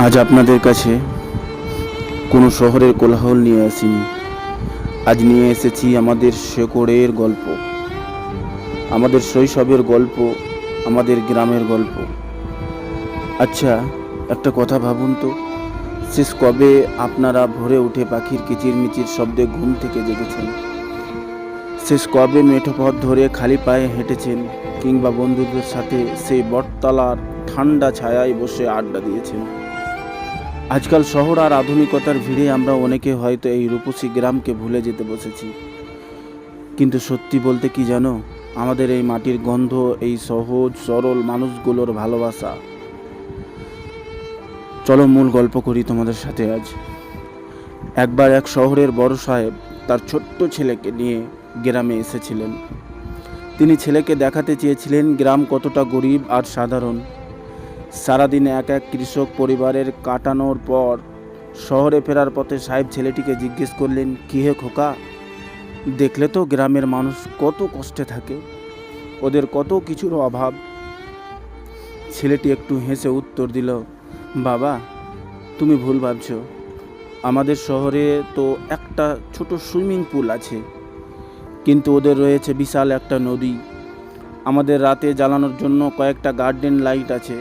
আজ আপনাদের কাছে কোনো শহরের কোলাহল নিয়ে আসিনি। আজ নিয়ে এসেছি আমাদের শেকড়ের গল্প, আমাদের শৈশবের গল্প, আমাদের গ্রামের গল্প। আচ্ছা, একটা কথা ভাবুন তো, শেষ কবে আপনারা ভোরে উঠে পাখির কিচিরমিচির শব্দে ঘুম থেকে জেগেছেন? শেষ কবে মেঠো পথ ধরে খালি পায়ে হেঁটেছেন, কিংবা বন্ধুদের সাথে সেই বটতলার ঠান্ডা ছায়ায় বসে আড্ডা দিয়েছেন? আজকাল শহর আর আধুনিকতার ভিড়ে আমরা অনেকে হয়তো এই রূপসী গ্রামকে ভুলে যেতে বসেছি। কিন্তু সত্যি বলতে কি জানো, আমাদের এই মাটির গন্ধ, এই সহজ সরল মানুষগুলোর ভালোবাসা। চলো মূল গল্প করি তোমাদের সাথে আজ। একবার এক শহরের বড় সাহেব তার ছোট্ট ছেলেকে নিয়ে গ্রামে এসেছিলেন। তিনি ছেলেকে দেখাতে চেয়েছিলেন গ্রাম কতটা গরিব আর সাধারণ। সারাদিন এক এক কৃষক পরিবারের কাটানোর পর শহরে ফেরার পথে সাহেব ছেলেটিকে জিজ্ঞেস করলেন, কী হে খোকা, দেখলে তো গ্রামের মানুষ কত কষ্টে থাকে, ওদের কত কিছুর অভাব। ছেলেটি একটু হেসে উত্তর দিল, বাবা, তুমি ভুল ভাবছো। আমাদের শহরে তো একটা ছোট সুইমিং পুল আছে, কিন্তু ওদের রয়েছে বিশাল একটা নদী। আমাদের রাতে জ্বালানোর জন্য কয়েকটা গার্ডেন লাইট আছে,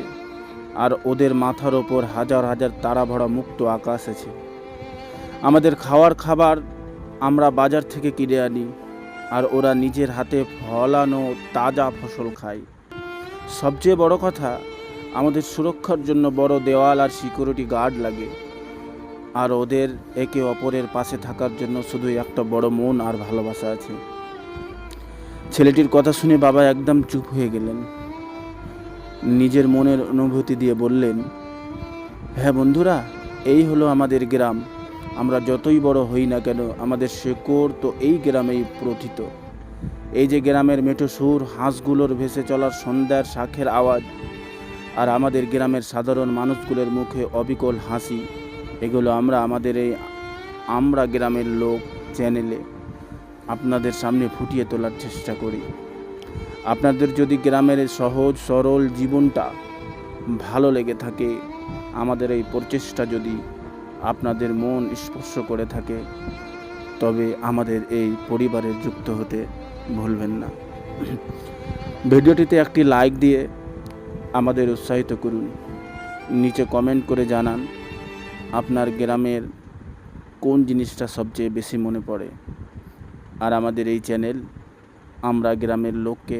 আর ওদের মাথার ওপর হাজার হাজার তারা ভরা মুক্ত আকাশ আছে। আমাদের খাবার আমরা বাজার থেকে কিনে আনি, আর ওরা নিজের হাতে ফলানো তাজা ফসল খায়। সবচেয়ে বড় কথা, আমাদের সুরক্ষার জন্য বড় দেওয়াল আর সিকিউরিটি গার্ড লাগে, আর ওদের একে অপরের পাশে থাকার জন্য শুধু একটা বড় মন আর ভালোবাসা আছে। ছেলেটির কথা শুনে বাবা একদম চুপ হয়ে গেলেন। নিজের মনের অনুভূতি দিয়ে বললেন, হ্যাঁ বন্ধুরা, এই হলো আমাদের গ্রাম। আমরা যতই বড় হই না কেন, আমাদের শেকড় তো এই গ্রামেই প্রথিত। এই যে গ্রামের মেঠো সুর, হাঁসগুলোর ভেসে চলার সন্ধ্যার শাঁখের আওয়াজ, আর আমাদের গ্রামের সাধারণ মানুষগুলোর মুখে অবিকল হাসি, এগুলো আমাদের এই আমরা গ্রামের লোক চ্যানেলে আপনাদের সামনে ফুটিয়ে তোলার চেষ্টা করি। আপনাদের যদি গ্রামের সহজ সরল জীবনটা ভালো লেগে থাকে, আমাদের এই প্রচেষ্টা যদি আপনাদের মন স্পর্শ করে থাকে, তবে আমাদের এই পরিবারে যুক্ত হতে ভুলবেন না। ভিডিওটিতে একটি লাইক দিয়ে আমাদের উৎসাহিত করুন। নিচে কমেন্ট করে জানান আপনার গ্রামের কোন জিনিসটা সবচেয়ে বেশি মনে পড়ে। আর আমাদের এই চ্যানেল আমরা গ্রামের লোককে